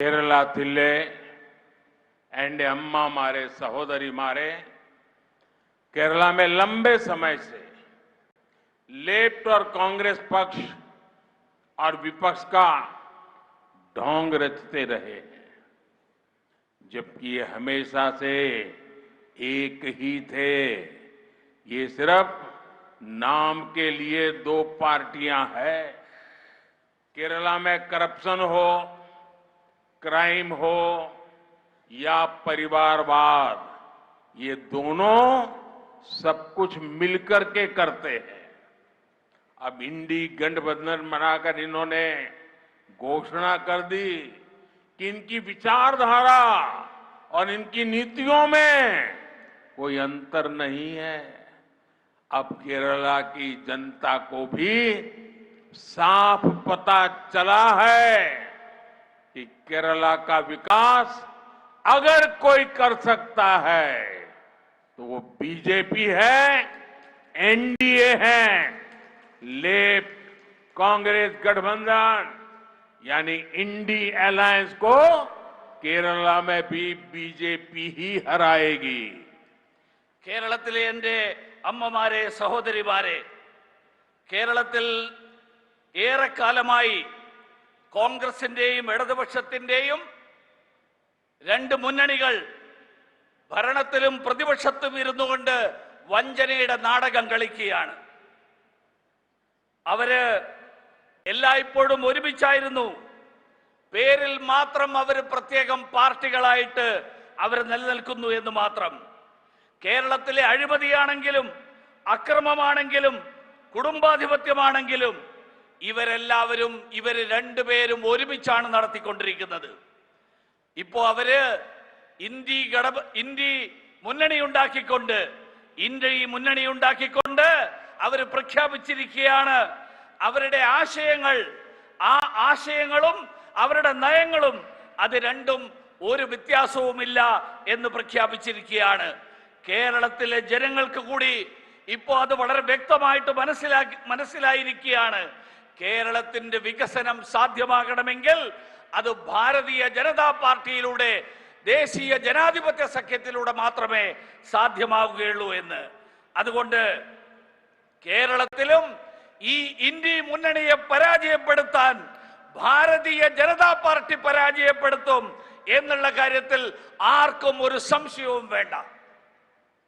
കേരളത്തിലെ एंड अम्मा मारे सहोदरी मारे केरला में लंबे समय से लेफ्ट और कांग्रेस पक्ष और विपक्ष का ढोंग रचते रहे हैं, जबकि ये हमेशा से एक ही थे। ये सिर्फ नाम के लिए दो पार्टियां हैं। केरला में करप्शन हो, क्राइम हो या परिवारवाद, ये दोनों सब कुछ मिलकर के करते हैं। अब इंडी गठबंधन बनाकर इन्होंने घोषणा कर दी कि इनकी विचारधारा और इनकी नीतियों में कोई अंतर नहीं है। अब केरला की जनता को भी साफ पता चला है कि केरला का विकास अगर कोई कर सकता है तो वो बीजेपी है, एनडीए है। लेफ्ट कांग्रेस गठबंधन यानी इंडी अलायंस को केरला में भी बीजेपी ही हराएगी। കേരളത്തിലെ എൻ്റെ അമ്മമാരെ സഹോദരിമാരെ, കേരളത്തിൽ ഏറെക്കാലമായി കോൺഗ്രസിന്റെയും ഇടതുപക്ഷത്തിന്റെയും രണ്ട് മുന്നണികൾ ഭരണത്തിലും പ്രതിപക്ഷത്തും ഇരുന്നുകൊണ്ട് വഞ്ചനയുടെ നാടകം കളിക്കുകയാണ്. അവര് എല്ലായ്പ്പോഴും ഒരുമിച്ചായിരുന്നു. പേരിൽ മാത്രം അവർ പ്രത്യേകം പാർട്ടികളായിട്ട് അവർ നിലനിൽക്കുന്നു എന്ന് മാത്രം. കേരളത്തിലെ അഴിമതിയാണെങ്കിലും അക്രമമാണെങ്കിലും കുടുംബാധിപത്യമാണെങ്കിലും ഇവരെല്ലാവരും ഇവര് രണ്ടുപേരും ഒരുമിച്ചാണ് നടത്തിക്കൊണ്ടിരിക്കുന്നത്. ഇപ്പോ അവര് ഇന്ത്യ മുന്നണി ഉണ്ടാക്കിക്കൊണ്ട് അവർ പ്രഖ്യാപിച്ചിരിക്കുകയാണ് അവരുടെ ആശയങ്ങൾ. ആ ആശയങ്ങളും അവരുടെ നയങ്ങളും അത് രണ്ടും ഒരു വ്യത്യാസവുമില്ല എന്ന് പ്രഖ്യാപിച്ചിരിക്കുകയാണ്. കേരളത്തിലെ ജനങ്ങൾക്ക് കൂടി ഇപ്പോ അത് വളരെ വ്യക്തമായിട്ട് മനസ്സിലായിരിക്കുകയാണ്. കേരളത്തിന്റെ വികസനം സാധ്യമാകണമെങ്കിൽ അത് ഭാരതീയ ജനതാ പാർട്ടിയിലൂടെ, ദേശീയ ജനാധിപത്യ സഖ്യത്തിലൂടെ മാത്രമേ സാധ്യമാവുകയുള്ളൂ എന്ന്. അതുകൊണ്ട് കേരളത്തിലും ഈ ഇന്ത്യ മുന്നണിയെ പരാജയപ്പെടുത്താൻ ഭാരതീയ ജനതാ പാർട്ടി പരാജയപ്പെടുത്തും എന്നുള്ള കാര്യത്തിൽ ആർക്കും ഒരു സംശയവും വേണ്ട.